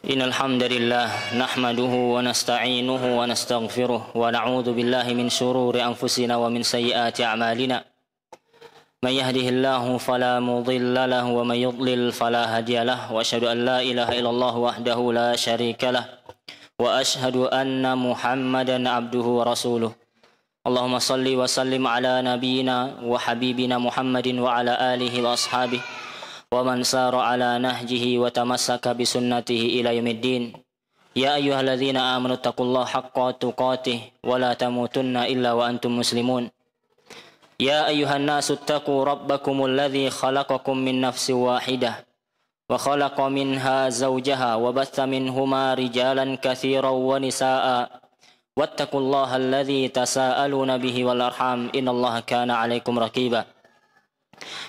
إن الحمد لله نحمده ونستعينه ونستغفره ونعوذ بالله من شرور أنفسنا ومن سيئات أعمالنا من يهده الله فلا مضل له ومن يضلل فلا هادي له وأشهد أن لا إله إلا الله وحده لا شريك له وأشهد أن محمدا عبده ورسوله اللهم صل وسلم على نبينا وحبيبنا محمد وعلى آله وأصحابه ومن سار على نهجه وتمسك بسنته إلى يوم الدين يا أيها الذين آمنوا اتقوا الله حق تقاته ولا تموتن إلا وأنتم مسلمون يا أيها الناس اتقوا ربكم الذي خلقكم من نفس واحدة وخلق منها زوجها وبث منهما رجالا كثيرا ونساء واتقوا الله الذي تساءلون به والأرحام إن الله كان عليكم رقيبا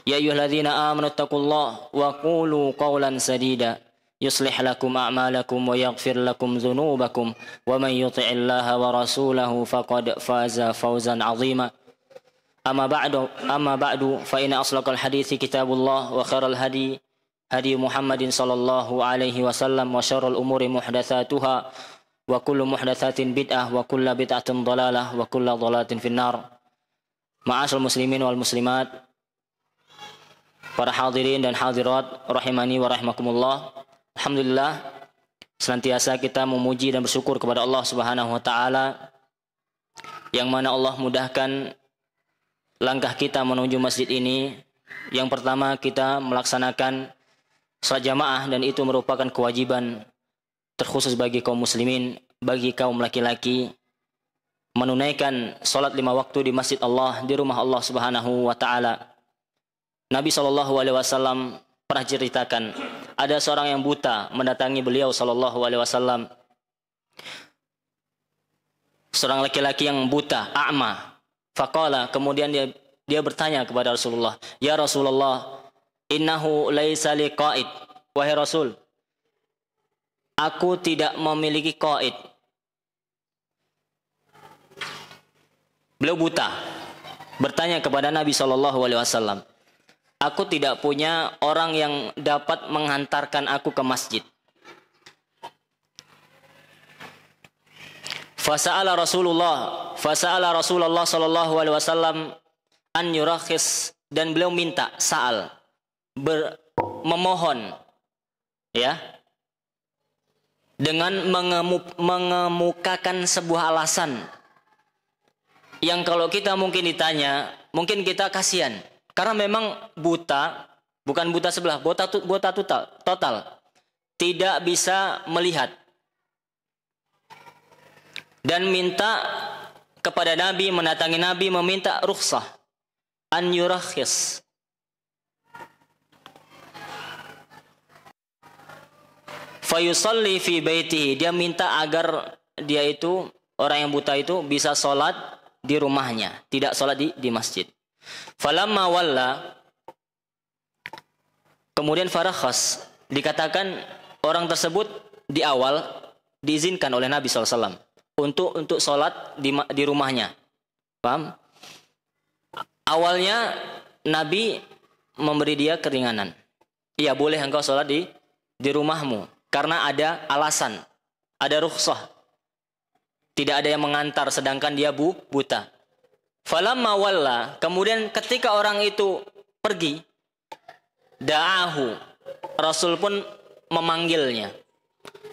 يا أيها الذين آمنوا اتقوا الله وقولوا قولا سديدا يصلح لكم أعمالكم ويغفر لكم ذنوبكم ومن يطع الله ورسوله فقد فاز فوزا عظيما أما بعد فإن أصدق الحديث كتاب الله وخير الهدي هدي محمد صلى الله عليه وسلم وشر الأمور محدثاتها وكل محدثات بدعة وكل بدعة ضلالة وكل ضلالة في النار معاشر المسلمين والمسلمات. Para hadirin dan hadirat rahimani wa rahimakumullah. Alhamdulillah, senantiasa kita memuji dan bersyukur kepada Allah Subhanahu wa taala yang mana Allah mudahkan langkah kita menuju masjid ini. Yang pertama, kita melaksanakan salat jamaah dan itu merupakan kewajiban terkhusus bagi kaum muslimin, bagi kaum laki-laki menunaikan salat 5 waktu di masjid Allah, di rumah Allah Subhanahu wa taala. Nabi SAW pernah ceritakan ada seorang yang buta mendatangi beliau SAW. Seorang laki-laki yang buta, a'ma. Faqala, kemudian dia bertanya kepada Rasulullah, "Ya Rasulullah, innahu laisa li qaid." Wahai Rasul, aku tidak memiliki qaid. Beliau buta, bertanya kepada Nabi SAW. Aku tidak punya orang yang dapat menghantarkan aku ke masjid. Fasa'ala Rasulullah sallallahu alaihi wasallam an yurakhis, dan beliau minta sa'al, memohon ya, dengan mengemukakan sebuah alasan yang kalau kita mungkin ditanya, mungkin kita kasihan. Karena memang buta, bukan buta sebelah, buta total. Tidak bisa melihat. Dan minta kepada Nabi, mendatangi Nabi, meminta rukhsah. An yurakhis. Fayusalli fi baitihi. Dia minta agar dia itu, orang yang buta itu, bisa sholat di rumahnya. Tidak sholat di masjid. Falamma walla, kemudian farakhas, dikatakan orang tersebut di awal diizinkan oleh Nabi SAW untuk sholat di rumahnya. Paham? Awalnya Nabi memberi dia keringanan. Iya, boleh engkau sholat di rumahmu karena ada alasan, ada rukhsah. Tidak ada yang mengantar sedangkan dia buta. Falamma walla, kemudian ketika orang itu pergi, da'ahu, Rasul pun memanggilnya.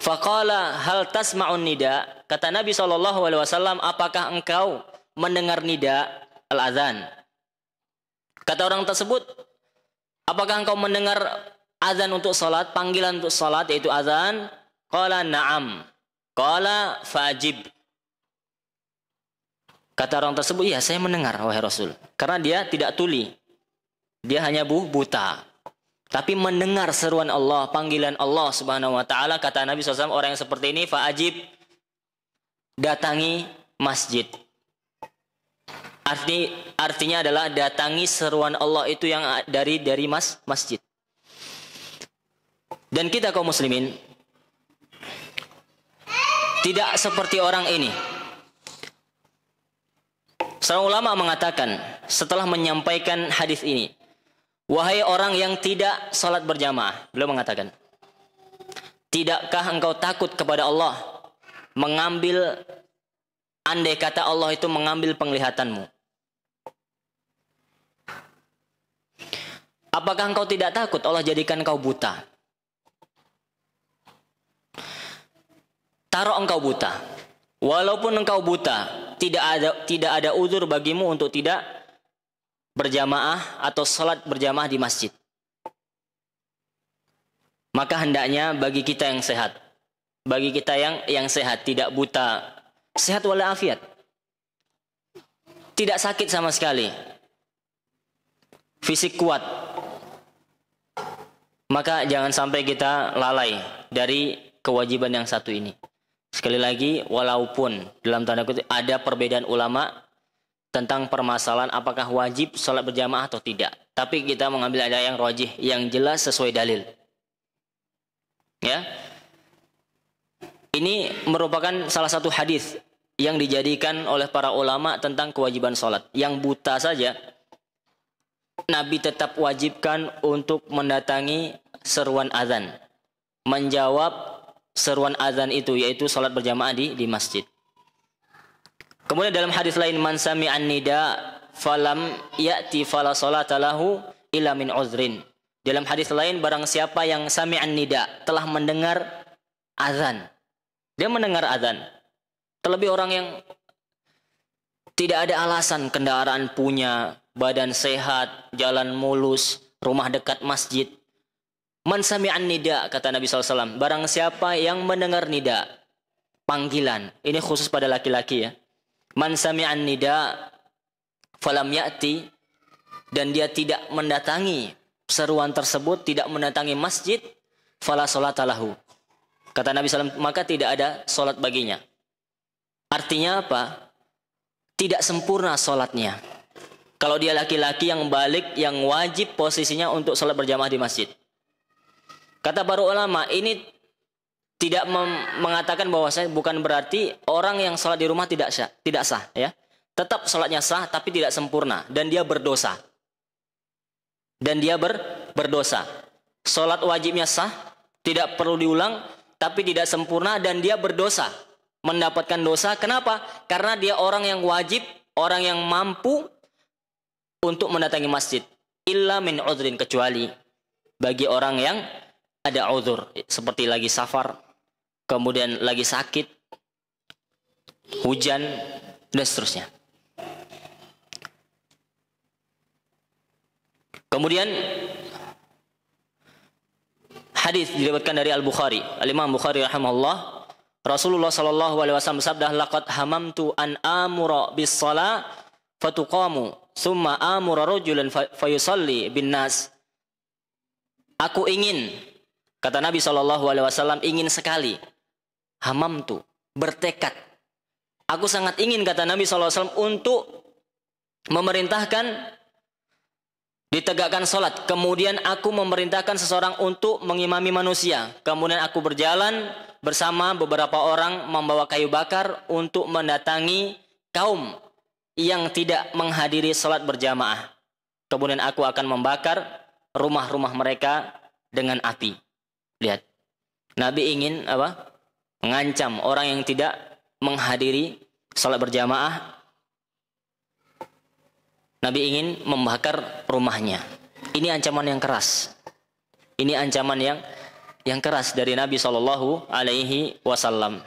Faqala hal tasma'un nida, kata Nabi SAW, apakah engkau mendengar nida al-adhan? Kata orang tersebut, apakah engkau mendengar azan untuk salat, panggilan untuk salat yaitu azan? Qala na'am. Qala fajib. Kata orang tersebut, iya saya mendengar wahai Rasul. Karena dia tidak tuli. Dia hanya buta. Tapi mendengar seruan Allah, panggilan Allah Subhanahu wa taala. Kata Nabi SAW, orang yang seperti ini fa'ajib, datangi masjid. Artinya adalah datangi seruan Allah itu yang dari masjid. Dan kita kaum muslimin tidak seperti orang ini. Seorang ulama mengatakan setelah menyampaikan hadis ini, wahai orang yang tidak salat berjamaah, beliau mengatakan, Tidakkah engkau takut kepada Allah mengambil, andai kata Allah itu mengambil penglihatanmu? Apakah engkau tidak takut Allah jadikan engkau buta? Taruh engkau buta. Walaupun engkau buta, tidak ada uzur bagimu untuk tidak berjamaah atau salat berjamaah di masjid. Maka hendaknya bagi kita yang sehat, bagi kita yang sehat, tidak buta, sehat walafiat, tidak sakit sama sekali, fisik kuat, maka jangan sampai kita lalai dari kewajiban yang satu ini. Sekali lagi, walaupun dalam tanda kutip ada perbedaan ulama tentang permasalahan apakah wajib sholat berjamaah atau tidak, tapi kita mengambil ada yang rajih, yang jelas sesuai dalil. Ya, ini merupakan salah satu hadis yang dijadikan oleh para ulama tentang kewajiban sholat. Yang buta saja, Nabi tetap wajibkan untuk mendatangi seruan azan, menjawab seruan azan itu, yaitu sholat berjamaah di masjid. Kemudian dalam hadis lain, man sami'an nida falam ya'ti fala sholata lahu illa min uzrin. Dalam hadis lain, barang siapa yang sami'an nida, telah mendengar azan. Dia mendengar azan. Terlebih orang yang tidak ada alasan, kendaraan punya, badan sehat, jalan mulus, rumah dekat masjid. Man sami'an nida, kata Nabi SAW. Barang siapa yang mendengar nida, panggilan. Ini khusus pada laki-laki ya. Man sami'an nida falam ya'ti, dan dia tidak mendatangi seruan tersebut, tidak mendatangi masjid, fala sholata lahu. Kata Nabi SAW, maka tidak ada sholat baginya. Artinya apa? Tidak sempurna sholatnya. Kalau dia laki-laki yang balik, yang wajib posisinya untuk sholat berjamaah di masjid. Kata para ulama, ini tidak mengatakan bahwasanya bukan berarti orang yang sholat di rumah tidak sah, ya. Tetap sholatnya sah, tapi tidak sempurna, dan dia berdosa. Dan dia berdosa. Sholat wajibnya sah, tidak perlu diulang, tapi tidak sempurna, dan dia berdosa, mendapatkan dosa. Kenapa? Karena dia orang yang wajib, orang yang mampu untuk mendatangi masjid. Illa min udhrin, kecuali bagi orang yang ada udhur, seperti lagi safar, kemudian lagi sakit, hujan, dan seterusnya. Kemudian hadis diriwayatkan dari Al-Bukhari, Al-Imam Bukhari rahimahullah, Rasulullah sallallahu alaihi wasallam bersabda, laqad hamamtu an amura bis shalah fatuqamu thumma amura rajulan fayusalli bin nas. Aku ingin, kata Nabi sallallahu alaihi wasallam, ingin sekali, hamamtu, bertekad. Aku sangat ingin, kata Nabi sallallahu alaihi wasallam, untuk memerintahkan ditegakkan sholat. Kemudian aku memerintahkan seseorang untuk mengimami manusia. Kemudian aku berjalan bersama beberapa orang membawa kayu bakar untuk mendatangi kaum yang tidak menghadiri sholat berjamaah. Kemudian aku akan membakar rumah-rumah mereka dengan api. Lihat, Nabi ingin apa? Mengancam orang yang tidak menghadiri sholat berjamaah. Nabi ingin membakar rumahnya. Ini ancaman yang keras. Ini ancaman yang keras dari Nabi Shallallahu Alaihi Wasallam.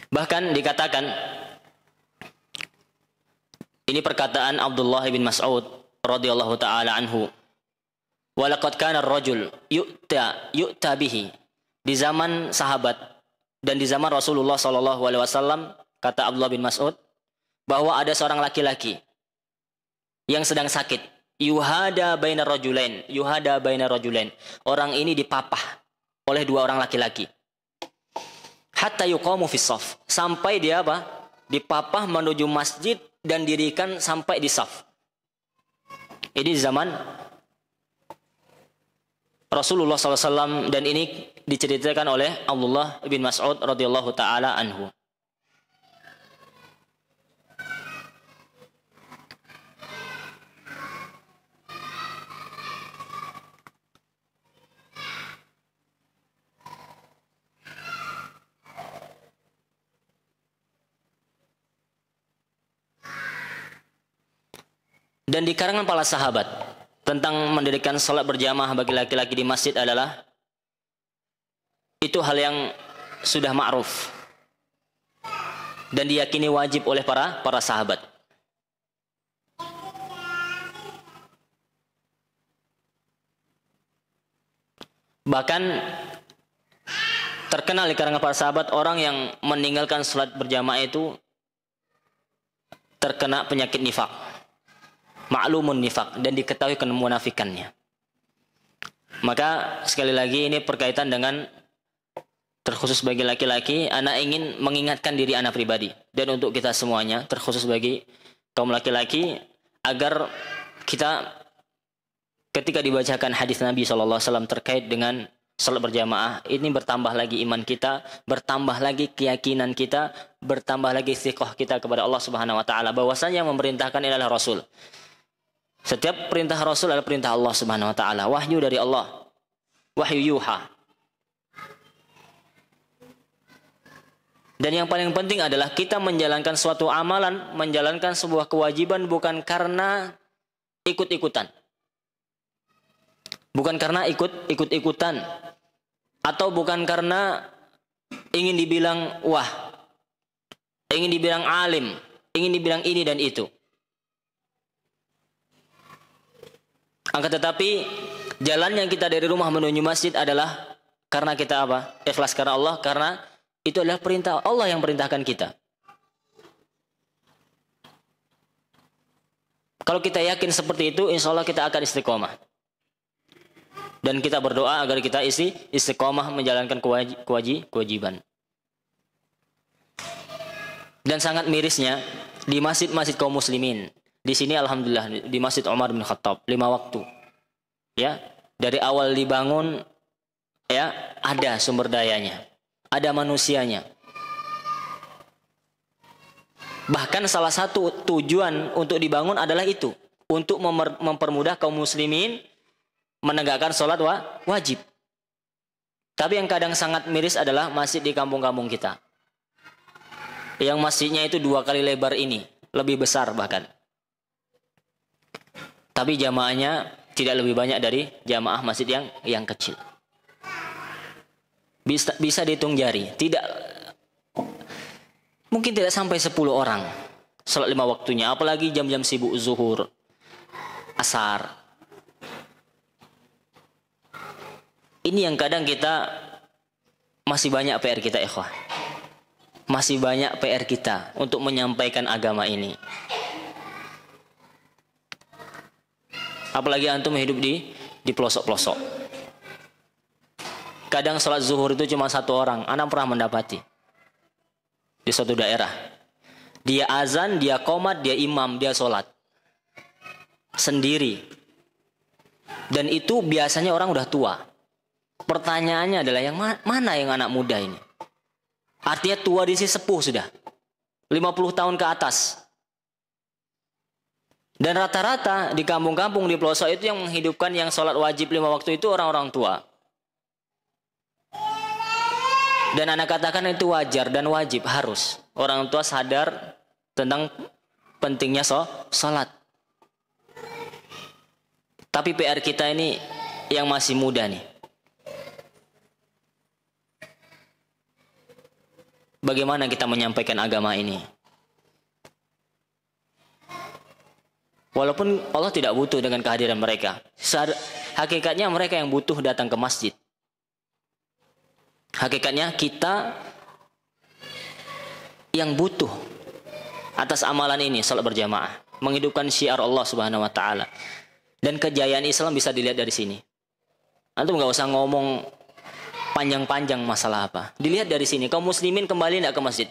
Bahkan dikatakan, ini perkataan Abdullah bin Mas'ud radhiyallahu taala anhu, walaqad kana ar-rajul yu'ta bihi, di zaman sahabat dan di zaman Rasulullah sallallahu alaihi wasallam, kata Abdullah bin Mas'ud, bahwa ada seorang laki-laki yang sedang sakit, yuhada bainar rajulain, orang ini dipapah oleh dua orang laki-laki, hatta yuqamu fis shaf, sampai dia apa? Dipapah menuju masjid dan dirikan sampai di saf. Ini zaman Rasulullah SAW, dan ini diceritakan oleh Abdullah bin Mas'ud radhiyallahu taala anhu. Dan di kalangan para sahabat tentang mendirikan salat berjamaah bagi laki-laki di masjid adalah itu hal yang sudah ma'ruf dan diyakini wajib oleh para sahabat. Bahkan terkenal di kalangan para sahabat orang yang meninggalkan salat berjamaah itu terkena penyakit nifak. Ma'lumun nifak, dan diketahui kemunafikannya. Maka sekali lagi ini berkaitan dengan terkhusus bagi laki-laki. Anak ingin mengingatkan diri anak pribadi dan untuk kita semuanya, terkhusus bagi kaum laki-laki, agar kita ketika dibacakan hadis Nabi SAW terkait dengan salat berjamaah, ini bertambah lagi iman kita, bertambah lagi keyakinan kita, bertambah lagi istiqomah kita kepada Allah Subhanahu wa taala, bahwasanya yang memerintahkan adalah Rasul. Setiap perintah Rasul adalah perintah Allah Subhanahu wa taala, wahyu dari Allah, wahyu yuha. Dan yang paling penting adalah kita menjalankan suatu amalan, menjalankan sebuah kewajiban bukan karena ikut-ikutan. Bukan karena ikut-ikutan atau bukan karena ingin dibilang wah, ingin dibilang alim, ingin dibilang ini dan itu. Akan tetapi jalan yang kita dari rumah menuju masjid adalah karena kita apa? Ikhlas karena Allah, karena itu adalah perintah Allah yang perintahkan kita. Kalau kita yakin seperti itu, insya Allah kita akan istiqomah. Dan kita berdoa agar kita istiqomah menjalankan kewajiban. Dan sangat mirisnya di masjid-masjid kaum muslimin. Di sini alhamdulillah di Masjid Umar bin Khattab 5 waktu. Ya, dari awal dibangun ya ada sumber dayanya, ada manusianya. Bahkan salah satu tujuan untuk dibangun adalah itu, untuk mempermudah kaum muslimin menegakkan sholat wajib. Tapi yang kadang sangat miris adalah masjid di kampung-kampung kita, yang masjidnya itu 2 kali lebar ini, lebih besar bahkan. Tapi jamaahnya tidak lebih banyak dari jamaah masjid yang kecil. Bisa dihitung jari, mungkin tidak sampai 10 orang salat 5 waktunya, apalagi jam-jam sibuk zuhur, asar. Ini yang kadang kita masih banyak PR kita, ikhwah. Masih banyak PR kita untuk menyampaikan agama ini. Apalagi antum hidup di pelosok-pelosok. Kadang sholat zuhur itu cuma 1 orang. Anak pernah mendapati di suatu daerah. Dia azan, dia qomat, dia imam, dia sholat sendiri. Dan itu biasanya orang udah tua. Pertanyaannya adalah yang mana yang anak muda ini? Artinya tua di sini, sepuh sudah. 50 tahun ke atas. Dan rata-rata di kampung-kampung di pelosok itu yang menghidupkan yang sholat wajib 5 waktu itu orang-orang tua. Dan anak katakan itu wajar dan wajib, harus. Orang tua sadar tentang pentingnya sholat. Tapi PR kita ini yang masih muda nih. Bagaimana kita menyampaikan agama ini? Walaupun Allah tidak butuh dengan kehadiran mereka. Hakikatnya mereka yang butuh datang ke masjid. Hakikatnya kita yang butuh atas amalan ini, salat berjamaah, menghidupkan syiar Allah Subhanahu wa taala. Dan kejayaan Islam bisa dilihat dari sini. Antum nggak usah ngomong panjang-panjang masalah apa. Dilihat dari sini, kaum muslimin kembali tidak ke masjid.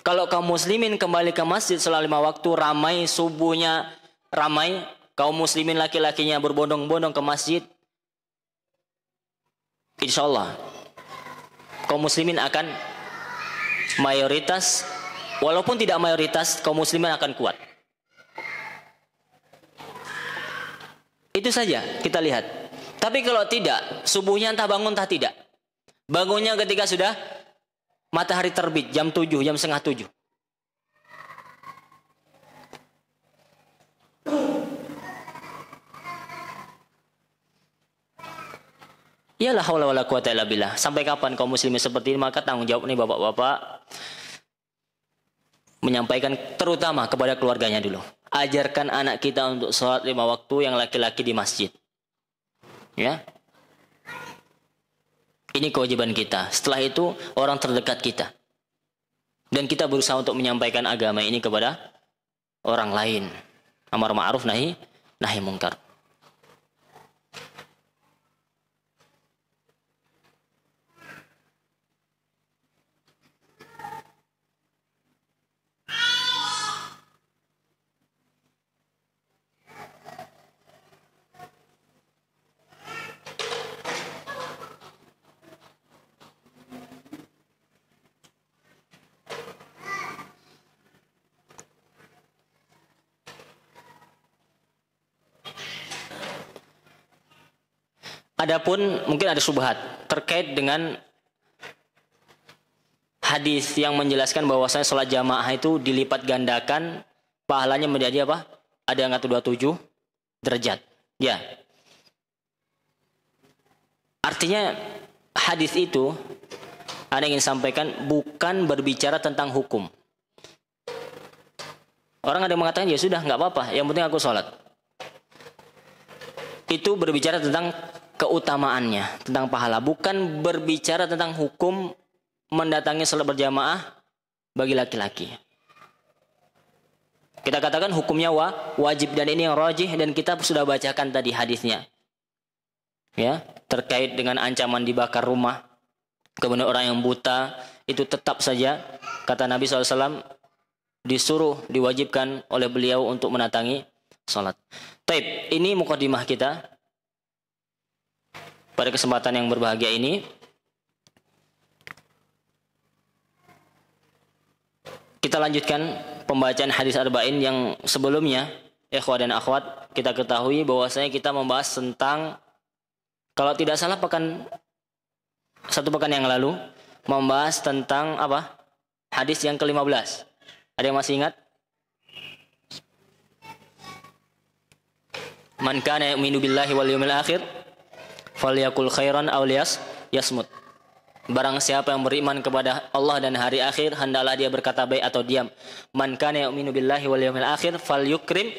Kalau kaum muslimin kembali ke masjid setelah 5 waktu, ramai subuhnya, ramai kaum muslimin laki-lakinya berbondong-bondong ke masjid, insya Allah kaum muslimin akan mayoritas, walaupun tidak mayoritas, kaum muslimin akan kuat. Itu saja kita lihat. Tapi kalau tidak, subuhnya entah bangun entah tidak. Bangunnya ketika sudah matahari terbit, jam 7, jam setengah 7. Iyalah haula wala quwata illa billah. Sampai kapan kaum muslimin seperti ini? Maka tanggung jawab nih bapak-bapak menyampaikan terutama kepada keluarganya dulu. Ajarkan anak kita untuk sholat 5 waktu yang laki-laki di masjid. Ya. Ini kewajiban kita. Setelah itu orang terdekat kita. Dan kita berusaha untuk menyampaikan agama ini kepada orang lain. Amar ma'ruf nahi munkar. Adapun mungkin ada syubhat terkait dengan hadis yang menjelaskan bahwasanya sholat jamaah itu dilipat gandakan pahalanya menjadi apa? Ada yang kata 27 derajat. Ya. Artinya hadis itu Anda ingin sampaikan bukan berbicara tentang hukum. Orang ada yang mengatakan ya sudah nggak apa-apa, yang penting aku sholat. Itu berbicara tentang keutamaannya, tentang pahala, bukan berbicara tentang hukum mendatangi salat berjamaah bagi laki-laki. Kita katakan hukumnya wajib, dan ini yang rajih, dan kita sudah bacakan tadi hadisnya. Ya, terkait dengan ancaman dibakar rumah, kemudian orang yang buta itu tetap saja kata Nabi SAW disuruh, diwajibkan oleh beliau untuk mendatangi salat. Taib, ini mukadimah kita. Pada kesempatan yang berbahagia ini kita lanjutkan pembacaan hadis arba'in yang sebelumnya. Ikhwah dan akhwat, kita ketahui bahwasanya kita membahas tentang, kalau tidak salah satu pekan yang lalu, membahas tentang apa? Hadis yang ke-15. Ada yang masih ingat? Man kana yu'minu billahi wal yawmil akhir falyakul khairan aw liyasmut. Barang siapa yang beriman kepada Allah dan hari akhir, hendaklah dia berkata baik atau diam. Man kana yu'minu billahi wal yawmil akhir falyukrim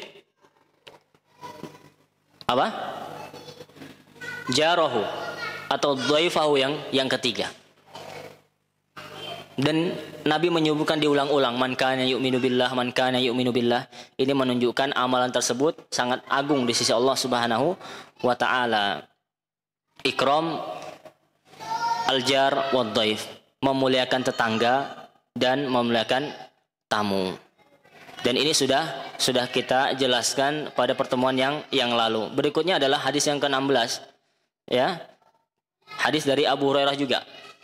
apa? Jarahu atau dhaifahu yang ketiga. Dan Nabi menyebutkan diulang-ulang, man kana yu'minu billah, man kana yu'minu billah. Ini menunjukkan amalan tersebut sangat agung di sisi Allah Subhanahu wa taala. Ikram al-jar wa dhaif, memuliakan tetangga dan memuliakan tamu. Dan ini sudah kita jelaskan pada pertemuan yang lalu. Berikutnya adalah hadis yang ke-16. Ya. Hadis dari Abu Hurairah juga.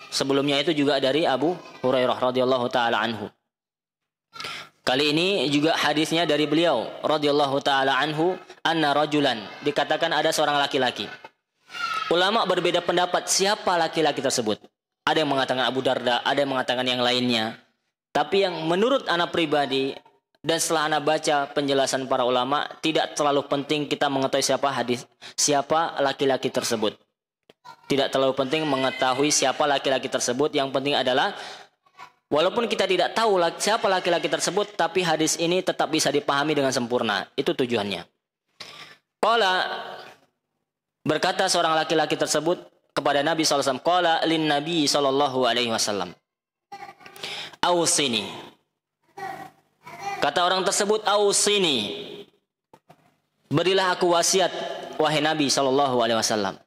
Sebelumnya itu juga dari Abu Hurairah radhiyallahu taala anhu. Kali ini juga hadisnya dari beliau radhiyallahu taala anhu, anna rajulan, dikatakan ada seorang laki-laki. Ulama berbeda pendapat siapa laki-laki tersebut. Ada yang mengatakan Abu Darda, ada yang mengatakan yang lainnya. Tapi yang menurut anak pribadi dan setelah anak baca penjelasan para ulama, tidak terlalu penting kita mengetahui siapa laki-laki tersebut. Tidak terlalu penting mengetahui siapa laki-laki tersebut. Yang penting adalah walaupun kita tidak tahu siapa laki-laki tersebut, tapi hadis ini tetap bisa dipahami dengan sempurna. Itu tujuannya. Qala, berkata seorang laki-laki tersebut kepada Nabi SAW. Qala lin Nabi SAW. Ausini. Kata orang tersebut, ausini. Berilah aku wasiat, wahai Nabi SAW.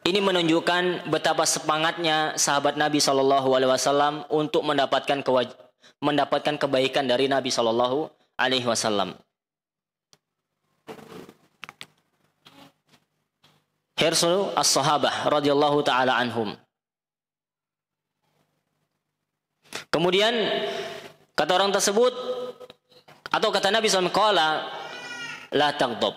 Ini menunjukkan betapa semangatnya sahabat Nabi SAW untuk mendapatkan kebaikan dari Nabi SAW. Hirsu as-sahabah radhiyallahu taala anhum. Kemudian kata orang tersebut atau kata Nabi SAW, qala la taghdab.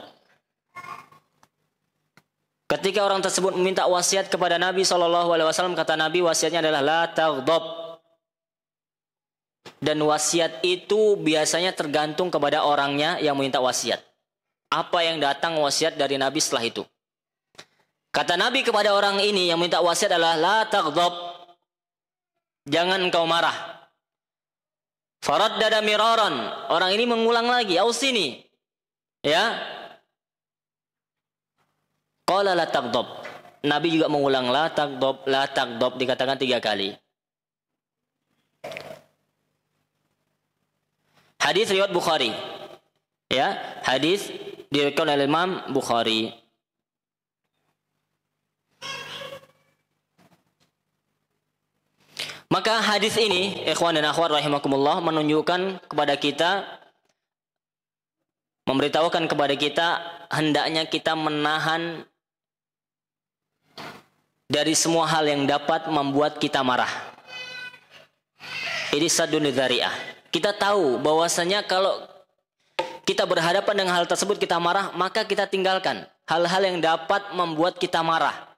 Ketika orang tersebut meminta wasiat kepada Nabi SAW, kata Nabi wasiatnya adalah la taghdab. Dan wasiat itu biasanya tergantung kepada orangnya yang meminta wasiat. Apa yang datang wasiat dari Nabi setelah itu. Kata Nabi kepada orang ini yang minta wasiat adalah la taghdab. Jangan engkau marah. Faraddada miraran. Orang ini mengulang lagi, ausini. Ya. Qala la taghdab. Nabi juga mengulang la taghdab dikatakan 3 kali. Hadis riwayat Bukhari. Ya, hadis diriwayatkan oleh Imam Bukhari. Maka hadis ini, ikhwan dan akhwat rahimakumullah, menunjukkan kepada kita, memberitahukan kepada kita, hendaknya kita menahan dari semua hal yang dapat membuat kita marah. Ini saddun lidzari'ah. Kita tahu bahwasanya kalau kita berhadapan dengan hal tersebut kita marah, maka kita tinggalkan hal-hal yang dapat membuat kita marah.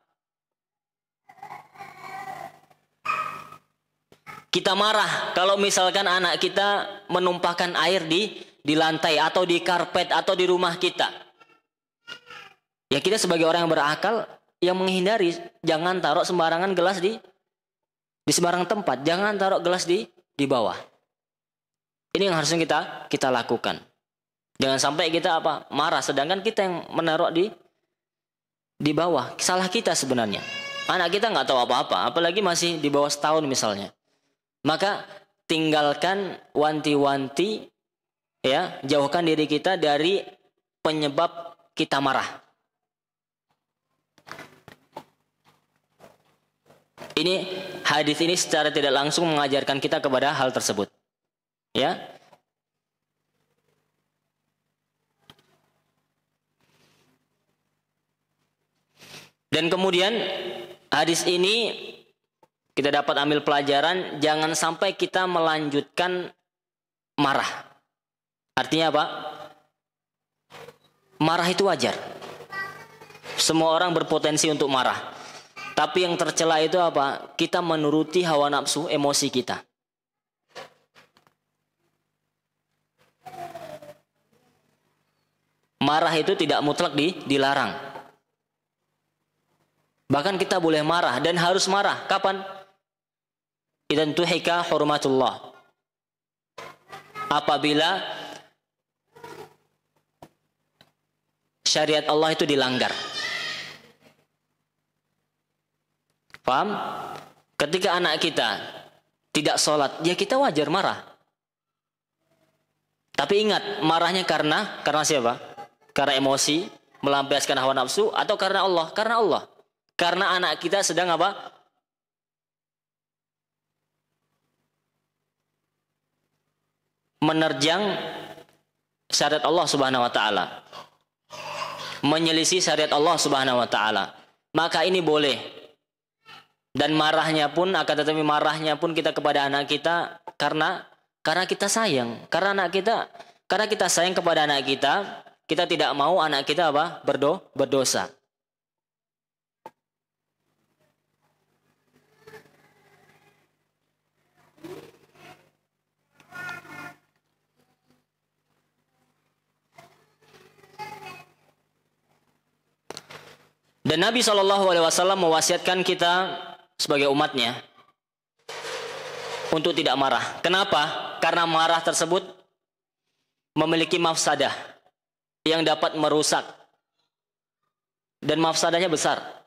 Kita marah kalau misalkan anak kita menumpahkan air di lantai atau di karpet atau di rumah kita. Ya kita sebagai orang yang berakal yang menghindari, jangan taruh sembarangan gelas di sembarang tempat, jangan taruh gelas di bawah. Ini yang harusnya kita lakukan. Jangan sampai kita marah sedangkan kita yang menaruh di bawah. Salah kita sebenarnya. Anak kita nggak tahu apa-apa, apalagi masih di bawah setahun misalnya. Maka tinggalkan wanti-wanti, ya, jauhkan diri kita dari penyebab kita marah. Ini hadis ini secara tidak langsung mengajarkan kita kepada hal tersebut. Ya. Dan kemudian hadis ini kita dapat ambil pelajaran, jangan sampai kita melanjutkan marah. Artinya apa? Marah itu wajar. Semua orang berpotensi untuk marah. Tapi yang tercela itu apa? Kita menuruti hawa nafsu, emosi kita. Marah itu tidak mutlak dilarang. Bahkan kita boleh marah dan harus marah. Kapan? Idzan tuhika hurmatullah. Apabila syariat Allah itu dilanggar. Paham? Ketika anak kita tidak sholat, ya kita wajar marah. Tapi ingat, marahnya karena siapa? Karena emosi, melampiaskan hawa nafsu, atau karena Allah? Karena Allah. Karena anak kita sedang apa? Menerjang syariat Allah Subhanahu wa taala. Menyelisih syariat Allah Subhanahu wa taala. Maka ini boleh. Dan marahnya pun, akan tetapi marahnya pun kita kepada anak kita karena kita sayang. Karena kita sayang kepada anak kita, kita tidak mau anak kita apa? Berdosa. Dan Nabi SAW mewasiatkan kita sebagai umatnya untuk tidak marah. Kenapa? Karena marah tersebut memiliki mafsadah yang dapat merusak. Dan mafsadahnya besar.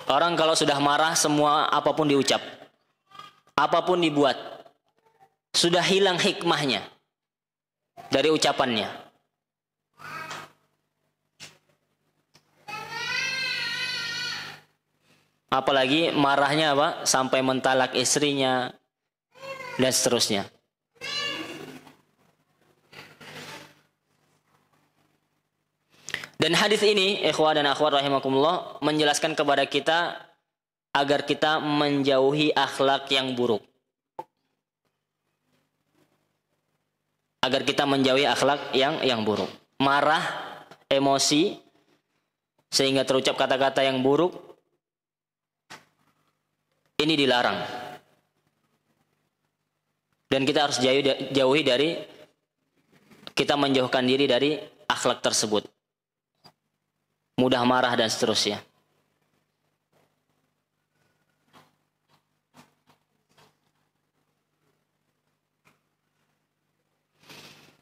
Orang kalau sudah marah, semua apapun diucap, apapun dibuat, sudah hilang hikmahnya dari ucapannya. Apalagi marahnya apa? Sampai mentalak istrinya dan seterusnya. Dan hadis ini, ikhwah dan akhwat rahimakumullah, menjelaskan kepada kita agar kita menjauhi akhlak yang buruk. Agar kita menjauhi akhlak yang buruk. Marah, emosi, sehingga terucap kata-kata yang buruk, ini dilarang. Dan kita harus jauhi dari, kita menjauhkan diri dari akhlak tersebut. Mudah marah dan seterusnya.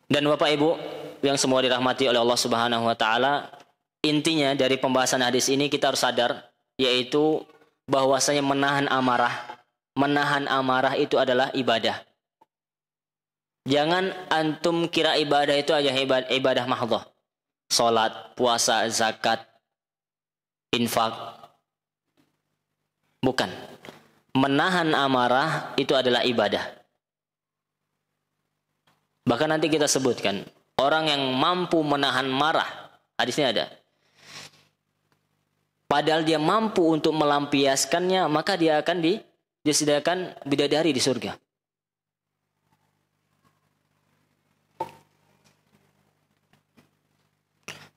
Dan Bapak Ibu yang semua dirahmati oleh Allah Subhanahu wa taala, intinya dari pembahasan hadis ini kita harus sadar, yaitu bahwasanya menahan amarah itu adalah ibadah. Jangan antum kira ibadah itu aja ibadah mahdhah. Salat, puasa, zakat, infak. Bukan. Menahan amarah itu adalah ibadah. Bahkan nanti kita sebutkan, orang yang mampu menahan marah, hadisnya ada. Padahal dia mampu untuk melampiaskannya, maka dia akan disediakan bidadari di surga.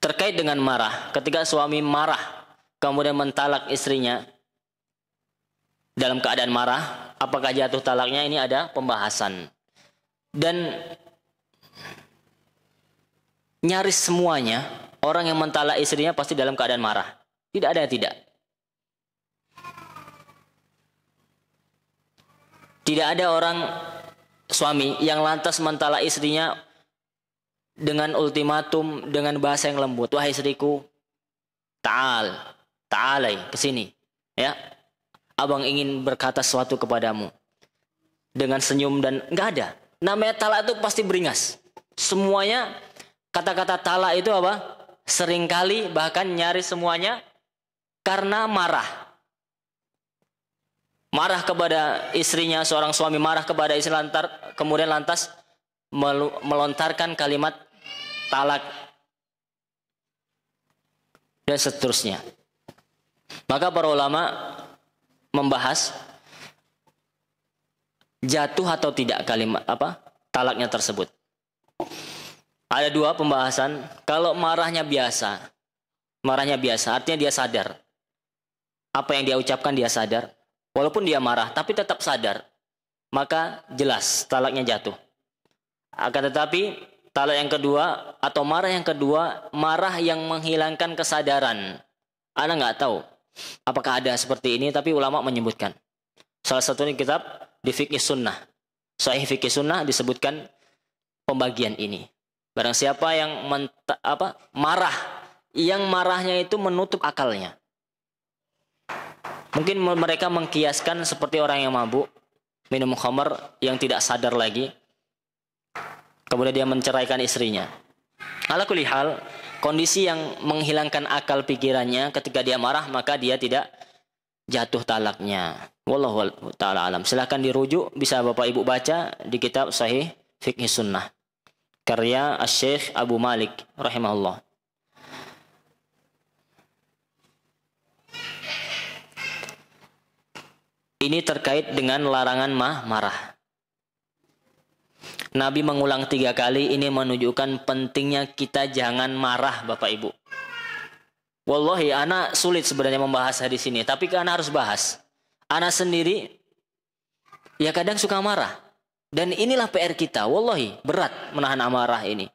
Terkait dengan marah, ketika suami marah, kemudian mentalak istrinya, dalam keadaan marah, apakah jatuh talaknya? Ini ada pembahasan. Dan nyaris semuanya orang yang mentalak istrinya pasti dalam keadaan marah. Tidak ada yang tidak. Tidak ada orang suami yang lantas mentalak istrinya dengan ultimatum, dengan bahasa yang lembut. Wahai istriku, ta'alai, kesini. Ya, abang ingin berkata sesuatu kepadamu. Dengan senyum dan nggak ada. Namanya talak itu pasti beringas. Semuanya kata-kata talak itu apa? Seringkali bahkan nyaris semuanya karena marah. Marah kepada istrinya, seorang suami marah kepada istri kemudian lantas melontarkan kalimat talak dan seterusnya. Maka para ulama membahas jatuh atau tidak kalimat talaknya tersebut. Ada dua pembahasan. Kalau marahnya biasa artinya dia sadar. Apa yang dia ucapkan dia sadar. Walaupun dia marah tapi tetap sadar, maka jelas talaknya jatuh. Akan tetapi talak yang kedua atau marah yang kedua, marah yang menghilangkan kesadaran. Anda nggak tahu apakah ada seperti ini, tapi ulama menyebutkan. Salah satunya kitab di Fiqh Sunnah, Sahih Fiqh Sunnah disebutkan pembagian ini. Barang siapa yang marah, yang marahnya itu menutup akalnya. Mungkin mereka mengkiaskan seperti orang yang mabuk, minum khamar yang tidak sadar lagi. Kemudian dia menceraikan istrinya. Ala kulli hal, kondisi yang menghilangkan akal pikirannya ketika dia marah, maka dia tidak jatuh talaknya. Wallahu ta'ala alam. Silahkan dirujuk, bisa Bapak Ibu baca di kitab Sahih Fiqh Sunnah, karya Asy-Syaikh Abu Malik rahimahullah. Ini terkait dengan larangan marah. Nabi mengulang 3 kali, ini menunjukkan pentingnya kita jangan marah Bapak Ibu. Wallahi, ana sulit sebenarnya membahas hadis ini, tapi ana harus bahas. Ana sendiri ya kadang suka marah. Dan inilah PR kita, wallahi berat menahan amarah ini.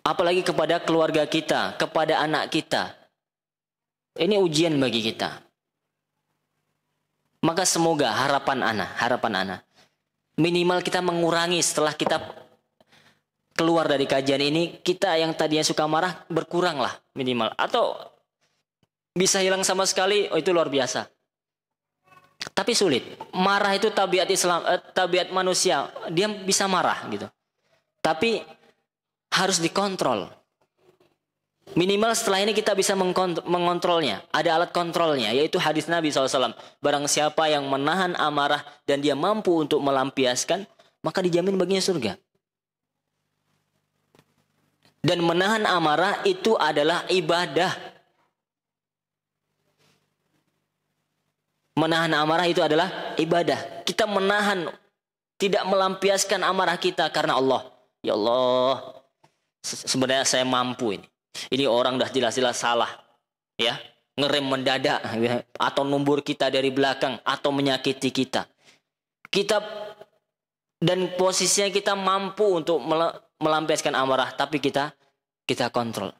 Apalagi kepada keluarga kita, kepada anak kita. Ini ujian bagi kita. Maka semoga harapan ana minimal kita mengurangi setelah kita keluar dari kajian ini, kita yang tadinya suka marah berkuranglah minimal, atau bisa hilang sama sekali, itu luar biasa. Tapi sulit. Marah itu tabiat tabiat manusia, dia bisa marah gitu. Tapi harus dikontrol. Minimal setelah ini kita bisa mengontrolnya. Ada alat kontrolnya, yaitu hadis Nabi SAW. Barang siapa yang menahan amarah dan dia mampu untuk melampiaskan, maka dijamin baginya surga. Dan menahan amarah itu adalah ibadah. Menahan amarah itu adalah ibadah. Kita menahan, tidak melampiaskan amarah kita karena Allah. Ya Allah, sebenarnya saya mampu ini. Ini orang dah jelas-jelas salah. Ya, ngerem mendadak atau numbur kita dari belakang atau menyakiti kita. Kita dan posisinya kita mampu untuk melampiaskan amarah, tapi kita kontrol.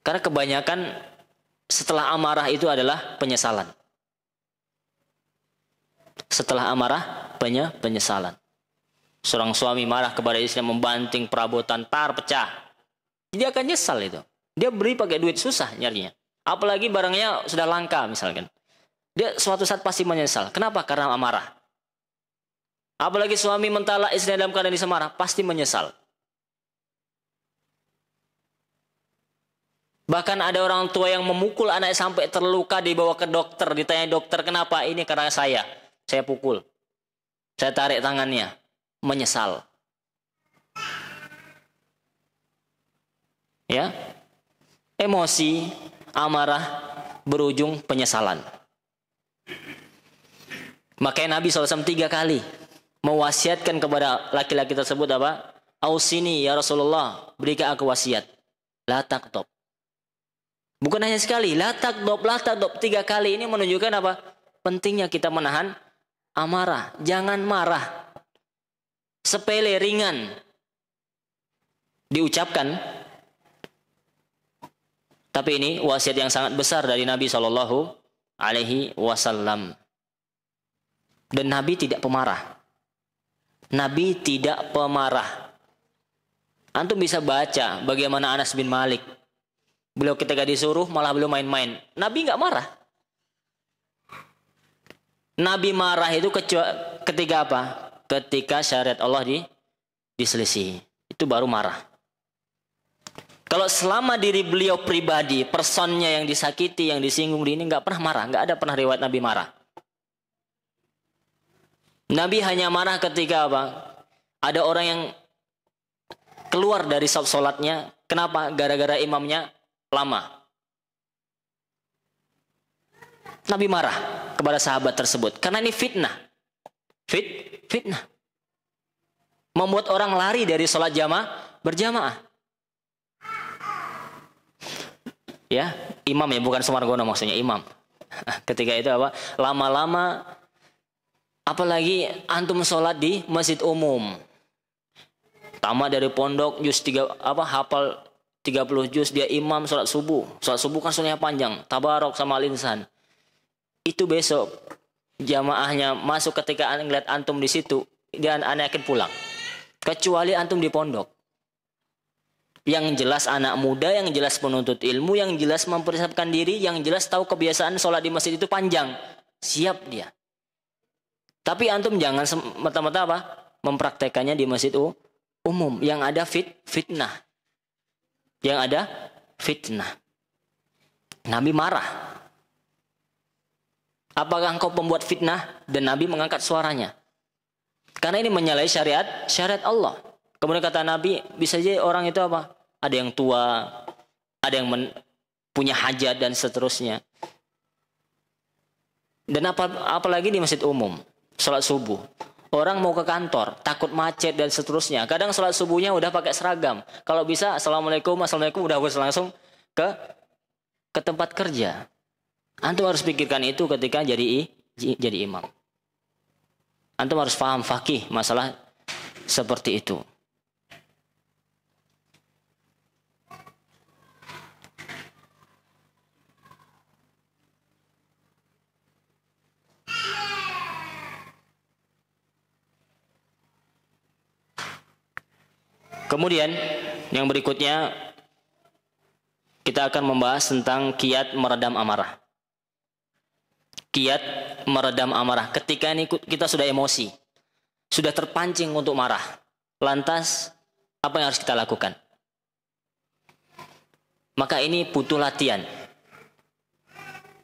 Karena kebanyakan setelah amarah itu adalah penyesalan. Setelah amarah penyesalan. Seorang suami marah kepada istri, membanting perabotan, tar pecah. Dia akan nyesal itu. Dia beri pakai duit susah nyarinya. Apalagi barangnya sudah langka misalkan. Dia suatu saat pasti menyesal. Kenapa? Karena amarah. Apalagi suami mentalak istri dalam keadaan disemarah, pasti menyesal. Bahkan ada orang tua yang memukul anak sampai terluka, dibawa ke dokter, ditanya dokter kenapa? Ini karena saya pukul. Saya tarik tangannya, menyesal. Ya. Emosi, amarah berujung penyesalan. Makanya Nabi SAW 3 kali mewasiatkan kepada laki-laki tersebut apa? Ausini ya Rasulullah, berikan aku wasiat. La taqdob. Bukan hanya sekali, la taqdob 3 kali. Ini menunjukkan apa? Pentingnya kita menahan amarah. Jangan marah. Sepele, ringan diucapkan. Tapi ini wasiat yang sangat besar dari Nabi SAW. Dan Nabi tidak pemarah. Nabi tidak pemarah. Antum bisa baca bagaimana Anas bin Malik. Beliau ketika disuruh malah beliau main-main. Nabi nggak marah. Nabi marah itu ketika apa? Ketika syariat Allah diselisihi. Itu baru marah. Kalau selama diri beliau pribadi, personnya yang disakiti, yang disinggung ini nggak pernah marah. Nggak ada pernah riwayat Nabi marah. Nabi hanya marah ketika apa? Ada orang yang keluar dari sholatnya. Kenapa? Gara-gara imamnya lama. Nabi marah kepada sahabat tersebut karena ini fitnah. Fitnah. Membuat orang lari dari sholat berjamaah. Ya, imam ya, bukan Sumargono maksudnya, imam. Ketika itu apa? Lama-lama, apalagi antum sholat di masjid umum. Tamat dari pondok, hafal 30 juz, dia imam sholat subuh. Sholat subuh kan sunahnya panjang, tabarok sama al-insan. Itu besok jamaahnya masuk ketika ngeliat antum di situ, dia yakin pulang. Kecuali antum di pondok. Yang jelas anak muda, yang jelas penuntut ilmu, yang jelas mempersiapkan diri, yang jelas tahu kebiasaan sholat di masjid itu panjang. Siap dia. Tapi antum jangan semata-mata apa? Mempraktekannya di masjid umum. Yang ada fitnah. Yang ada fitnah. Nabi marah. Apakah engkau pembuat fitnah? Dan Nabi mengangkat suaranya. Karena ini menyalahi syariat Allah. Kemudian kata Nabi, bisa jadi orang itu apa? Ada yang tua, ada yang punya hajat dan seterusnya. Dan apalagi di masjid umum, sholat subuh. Orang mau ke kantor, takut macet dan seterusnya. Kadang sholat subuhnya udah pakai seragam. Kalau bisa, assalamualaikum udah langsung ke tempat kerja. Antum harus pikirkan itu ketika jadi imam. Antum harus paham fakih masalah seperti itu. Kemudian yang berikutnya kita akan membahas tentang kiat meredam amarah. Kiat meredam amarah. Ketika ini kita sudah emosi, sudah terpancing untuk marah. Lantas apa yang harus kita lakukan? Maka ini butuh latihan.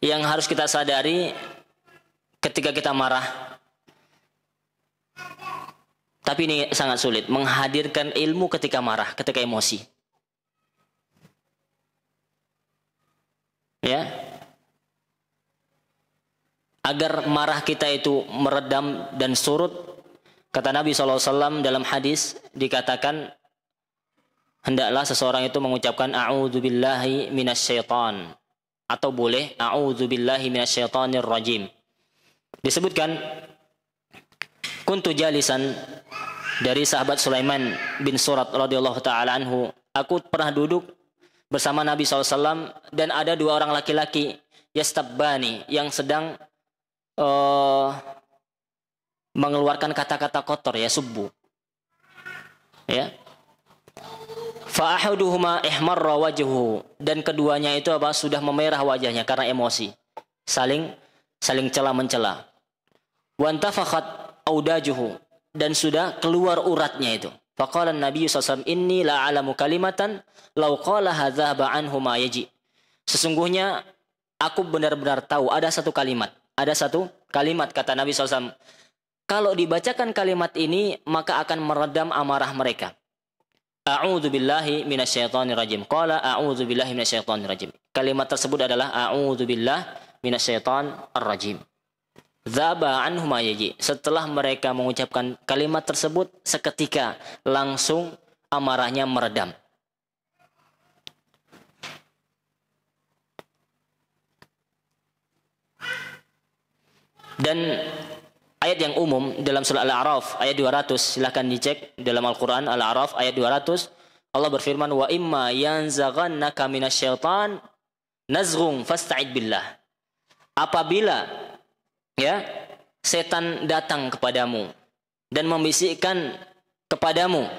Yang harus kita sadari ketika kita marah. Tapi ini sangat sulit, menghadirkan ilmu ketika marah, ketika emosi. Ya. Agar marah kita itu meredam dan surut, kata Nabi SAW dalam hadis dikatakan hendaklah seseorang itu mengucapkan a'udzubillahi minasyaitan, atau boleh a'udzubillahi minasyaitonir rajim. Disebutkan kuntu jalisan dari sahabat Sulaiman bin Surat radhiyallahu taala anhu, aku pernah duduk bersama Nabi SAW dan ada dua orang laki-laki yastabbani yang sedang mengeluarkan kata-kata kotor, ya subbu. Ya. Fa ahaduhuma ihmarra wajhuhu, dan keduanya itu apa? Sudah memerah wajahnya karena emosi. Saling cela mencela. Wa antafakhat audajuhu, dan sudah keluar uratnya itu. Faqala Nabi SAW, inni la alamu kalimatan law qala hadzaba anhu ma yaji. Sesungguhnya aku benar-benar tahu ada satu kalimat kata Nabi SAW, kalau dibacakan kalimat ini maka akan meredam amarah mereka. A'udzubillahi minasyaitonir rajim. Qala a'udzubillahi minasyaitonir rajim. Kalimat tersebut adalah a'udzubillahi minasyaitonir rajim. Dzaba anhu ma yaji. Setelah mereka mengucapkan kalimat tersebut, seketika langsung amarahnya meredam. Dan ayat yang umum dalam surah Al-A'raf ayat 200, silahkan dicek dalam Al-Quran Al-A'raf ayat 200, Allah berfirman, wa imma yanzaghannaka minasyaitan nazghun fasta'id billah. Apabila ya setan datang kepadamu dan membisikkan kepadamu,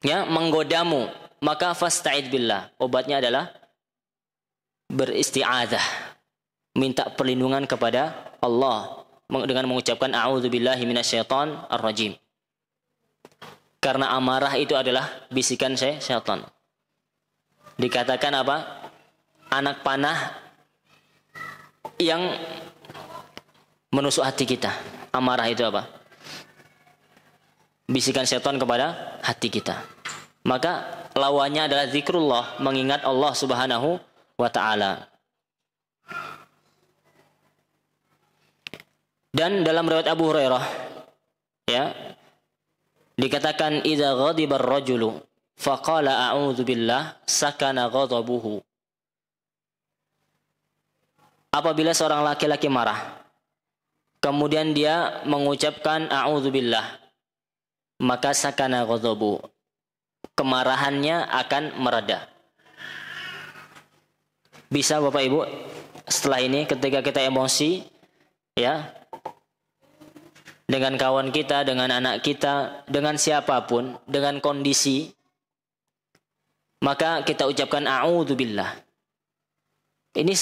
ya menggodamu, maka fasta'id billah. Obatnya adalah beristi'adzah, minta perlindungan kepada Allah dengan mengucapkan a'udzubillahi minasyaitonir rajim. Karena amarah itu adalah bisikan syaitan. Dikatakan apa? Anak panah yang menusuk hati kita. Amarah itu apa? Bisikan syaitan kepada hati kita. Maka lawannya adalah zikrullah, mengingat Allah Subhanahu wa taala. Dan dalam riwayat Abu Hurairah, ya, dikatakan idza ghadiba ar-rajulu faqala a'udzu billah sakana ghadabuhu. Apabila seorang laki-laki marah, kemudian dia mengucapkan a'udzu billah, maka sakana ghadabu, kemarahannya akan mereda. Bisa Bapak Ibu, setelah ini ketika kita emosi, ya, dengan kawan kita, dengan anak kita, dengan siapapun, dengan kondisi, maka kita ucapkan a'udzubillah. Ini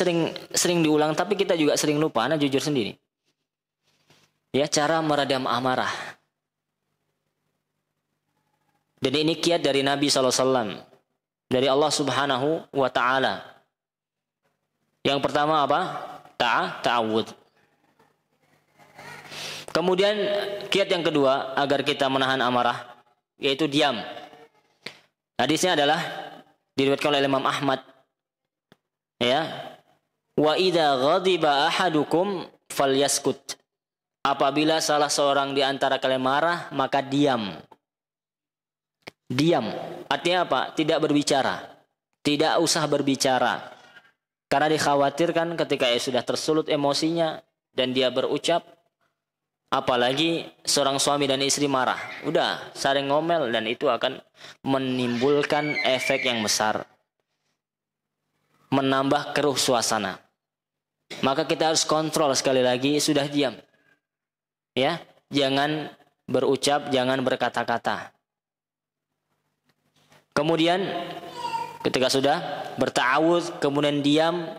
sering diulang, tapi kita juga sering lupa. Ana jujur sendiri. Ya, cara meredam amarah. Dan ini kiat dari Nabi SAW, dari Allah Subhanahu wa taala. Yang pertama apa? Ta'awudz. Kemudian kiat yang kedua agar kita menahan amarah, yaitu diam. Hadisnya adalah diriwayatkan oleh Imam Ahmad. Ya. Wa idza ghadiba ahadukum falyaskut. Apabila salah seorang di antara kalian marah, maka diam. Diam. Artinya apa? Tidak berbicara. Tidak usah berbicara. Karena dikhawatirkan ketika sudah tersulut emosinya dan dia berucap, apalagi seorang suami dan istri marah, udah saling ngomel, dan itu akan menimbulkan efek yang besar, menambah keruh suasana. Maka kita harus kontrol sekali lagi, sudah diam. Ya, jangan berucap, jangan berkata-kata. Kemudian ketika sudah berta'awudz, kemudian diam,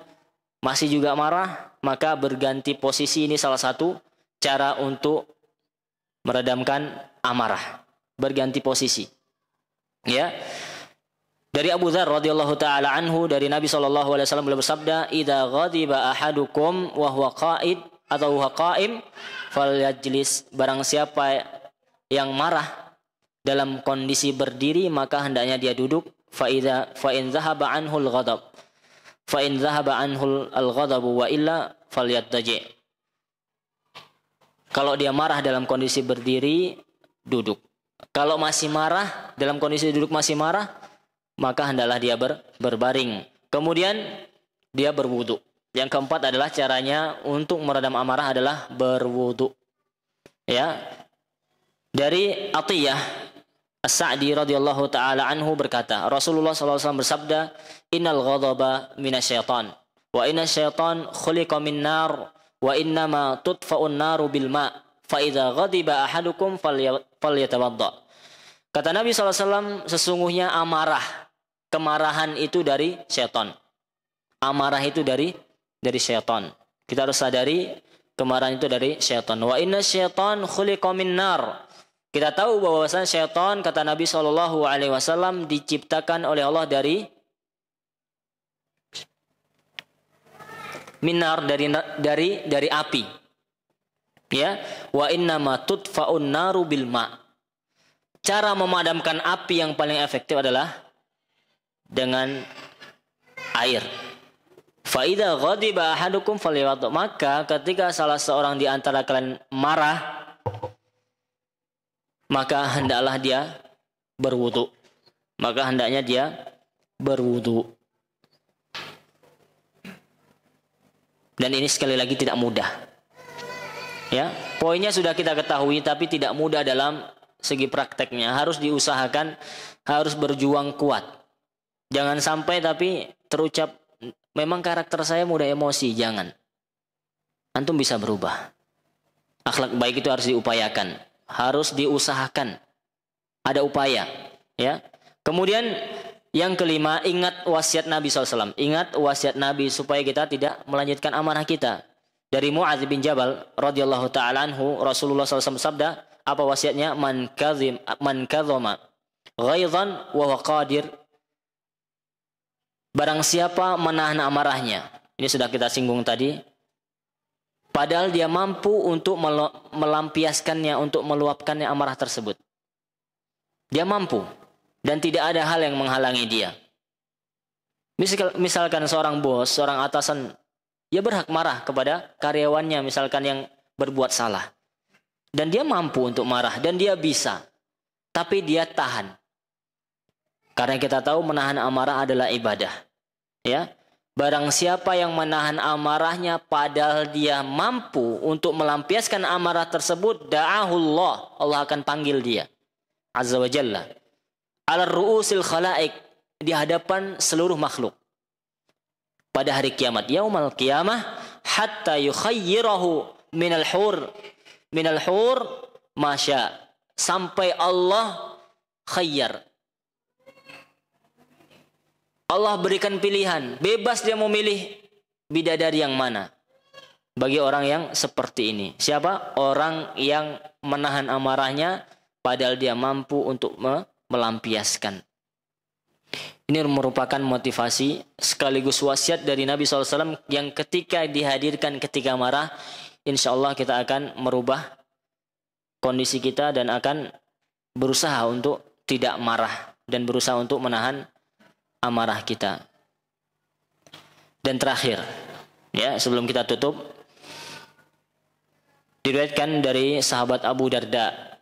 masih juga marah, maka berganti posisi. Ini salah satu cara untuk meredamkan amarah, berganti posisi. Ya. Dari Abu Dzar radhiyallahu taala anhu, dari Nabi sallallahu alaihi wasallam beliau bersabda, "Idza ghadiba ahadukum wa huwa qa'id atau huwa qa'im falyajlis." Barang siapa yang marah dalam kondisi berdiri, maka hendaknya dia duduk. Fa in dzahaba anhu al-ghadab fa in dhahaba anhu al-ghadabu wa illa falyattaji'. Kalau dia marah dalam kondisi berdiri, duduk. Kalau masih marah, dalam kondisi duduk masih marah, maka hendaklah dia berbaring. Kemudian dia berwudu. Yang keempat adalah caranya untuk meredam amarah adalah berwudu. Ya. Dari Atiyah As-Sa'di radhiyallahu taala anhu berkata, Rasulullah SAW bersabda, "Innal ghadaba minasyaitan, wa inna syaitan khuliqa min nar, wa innama tudfa'un naru bil ma', fa idza ghadiba ahadukum falyatawadda." Kata Nabi SAW, sesungguhnya amarah, kemarahan itu dari syaitan. Amarah itu dari syaitan. Kita harus sadari kemarahan itu dari syaitan. Wa inna syaitan khuliqa min nar. Kita tahu bahwasanya syaitan, kata Nabi SAW, diciptakan oleh Allah dari minar, dari api. Ya, wa inna ma tudfa'un naru bil ma. Cara memadamkan api yang paling efektif adalah dengan air. Fa idza ghadiba ahadukum falyatawadda. Maka ketika salah seorang di antara kalian marah, maka hendaklah dia berwudu. Maka hendaknya dia berwudu. Dan ini sekali lagi tidak mudah. Ya, poinnya sudah kita ketahui, tapi tidak mudah dalam segi prakteknya. Harus diusahakan, harus berjuang kuat. Jangan sampai tapi terucap, memang karakter saya mudah emosi. Jangan. Antum bisa berubah. Akhlak baik itu harus diupayakan, harus diusahakan. Ada upaya. Ya. Kemudian yang kelima, ingat wasiat Nabi SAW. Ingat wasiat Nabi supaya kita tidak melanjutkan amanah kita. Dari Mu'adz bin Jabal radhiyallahu ta'ala anhu, Rasulullah SAW sabda, apa wasiatnya? Man kadzama ghaidhan wa huwa qadir. Barang siapa menahan amarahnya. Ini sudah kita singgung tadi. Padahal dia mampu untuk melampiaskannya, untuk meluapkannya amarah tersebut. Dia mampu. Dan tidak ada hal yang menghalangi dia. Misalkan seorang bos, seorang atasan, dia berhak marah kepada karyawannya, misalkan yang berbuat salah. Dan dia mampu untuk marah, dan dia bisa. Tapi dia tahan. Karena kita tahu menahan amarah adalah ibadah. Ya, barang siapa yang menahan amarahnya padahal dia mampu untuk melampiaskan amarah tersebut, da'ahullah, Allah akan panggil dia. Azza wa Jalla. Ala ru'usil khalaik, di hadapan seluruh makhluk. Pada hari kiamat, yaumal qiyamah, hatta yukhayyirahu minal hur masya, sampai Allah khayyar. Allah berikan pilihan, bebas dia memilih bidadari yang mana. Bagi orang yang seperti ini. Siapa? Orang yang menahan amarahnya padahal dia mampu untuk melampiaskan. Ini merupakan motivasi sekaligus wasiat dari Nabi SAW yang ketika dihadirkan ketika marah, insya Allah kita akan merubah kondisi kita dan akan berusaha untuk tidak marah dan berusaha untuk menahan amarah kita. Dan terakhir, ya, sebelum kita tutup, diriwayatkan dari sahabat Abu Darda,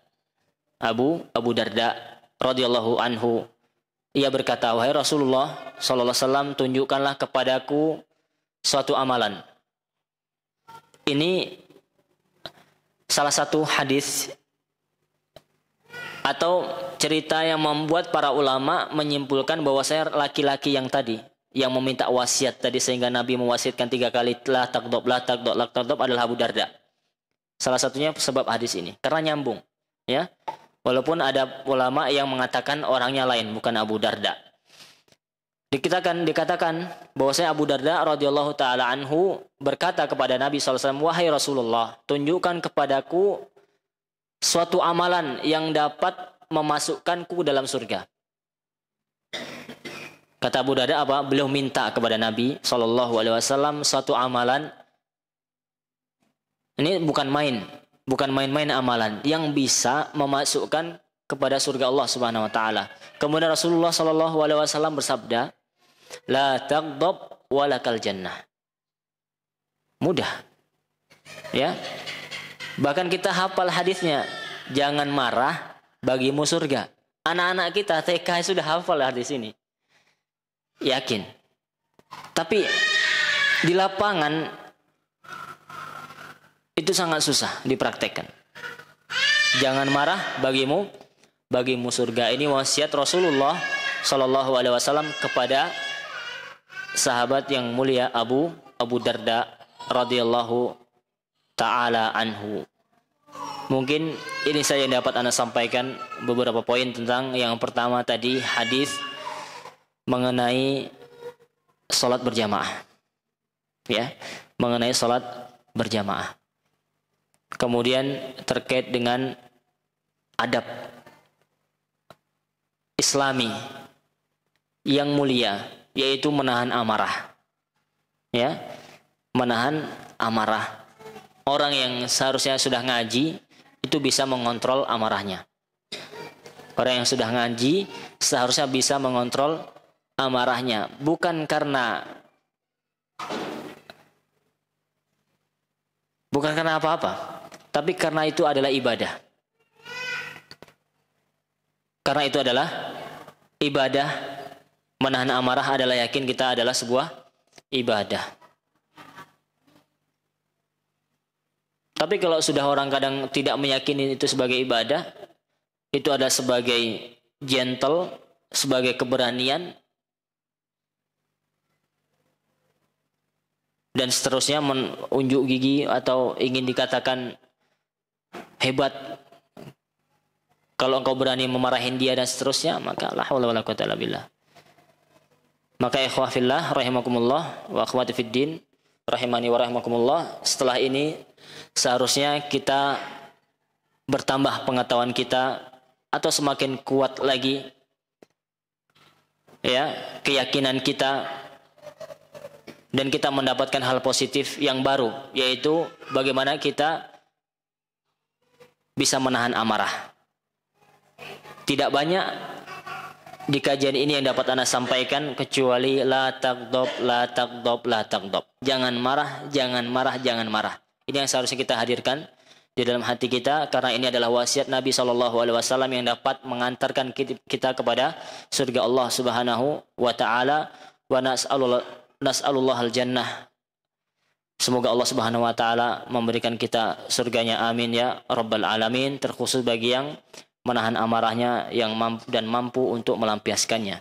Abu Darda radhiyallahu anhu, ia berkata, wahai Rasulullah sallallahu alaihi wasallam, tunjukkanlah kepadaku suatu amalan. Ini salah satu hadis atau cerita yang membuat para ulama menyimpulkan bahwa saya laki-laki yang tadi yang meminta wasiat tadi sehingga Nabi mewasiatkan 3 kali la taghdab adalah Abu Darda. Salah satunya sebab hadis ini karena nyambung, ya. Walaupun ada ulama yang mengatakan orangnya lain, bukan Abu Darda. Dikatakan bahwasanya Abu Darda radhiyallahu taala anhu berkata kepada Nabi SAW, wahai Rasulullah, tunjukkan kepadaku suatu amalan yang dapat memasukkanku dalam surga. Kata Abu Darda apa? Beliau minta kepada Nabi SAW suatu amalan. Ini bukan main-main amalan yang bisa memasukkan kepada surga Allah Subhanahu wa taala. Kemudian Rasulullah sallallahu alaihi wasallam bersabda, "La taghdab walakal jannah. Mudah. Ya. Bahkan kita hafal hadisnya, jangan marah, bagimu surga. Anak-anak kita TK sudah hafal hadis ini. Yakin. Tapi di lapangan itu sangat susah dipraktekkan. Jangan marah, bagimu surga. Ini wasiat Rasulullah Shallallahu Alaihi Wasallam kepada sahabat yang mulia Abu Darda radhiyallahu taala anhu. Mungkin ini saya yang dapat Anda sampaikan beberapa poin tentang yang pertama tadi, hadis mengenai salat berjamaah. Ya, mengenai salat berjamaah. Kemudian terkait dengan adab Islami yang mulia, yaitu menahan amarah. Ya, menahan amarah. Orang yang seharusnya sudah ngaji itu bisa mengontrol amarahnya. Orang yang sudah ngaji seharusnya bisa mengontrol amarahnya, bukan karena apa-apa, tapi karena itu adalah ibadah. Karena itu adalah ibadah. Menahan amarah adalah yakin kita adalah sebuah ibadah. Tapi kalau sudah orang kadang tidak meyakini itu sebagai ibadah, itu ada sebagai gentle, sebagai keberanian, dan seterusnya, menunjuk gigi atau ingin dikatakan hebat. Kalau engkau berani memarahin dia dan seterusnya, maka la haula wala quwwata illa billah. Maka ikhwah fillah rahimakumullah wa akhwati fiddin rahimani wa rahimakumullah, setelah ini seharusnya kita bertambah pengetahuan kita atau semakin kuat lagi ya keyakinan kita, dan kita mendapatkan hal positif yang baru, yaitu bagaimana kita bisa menahan amarah. Tidak banyak di kajian ini yang dapat Anda sampaikan kecuali la tagdob, la tagdob, la tagdob. Jangan marah, jangan marah, jangan marah. Ini yang seharusnya kita hadirkan di dalam hati kita, karena ini adalah wasiat Nabi SAW yang dapat mengantarkan kita kepada surga Allah Subhanahu wa taala. Wa nas'alullah al-jannah. Semoga Allah Subhanahu wa taala memberikan kita surganya, amin ya rabbal alamin, terkhusus bagi yang menahan amarahnya yang mampu untuk melampiaskannya.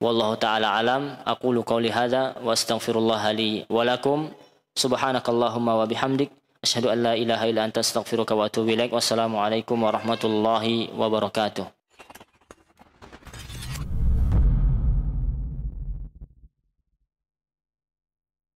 Wallahu taala alam. Aqulu qauli hadza wa astaghfirullah li wa lakum. Subhanakallahumma wa bihamdik asyhadu an la ilaha illa anta astaghfiruka wa atubu ilaik. Wassalamu alaikum warahmatullahi wabarakatuh.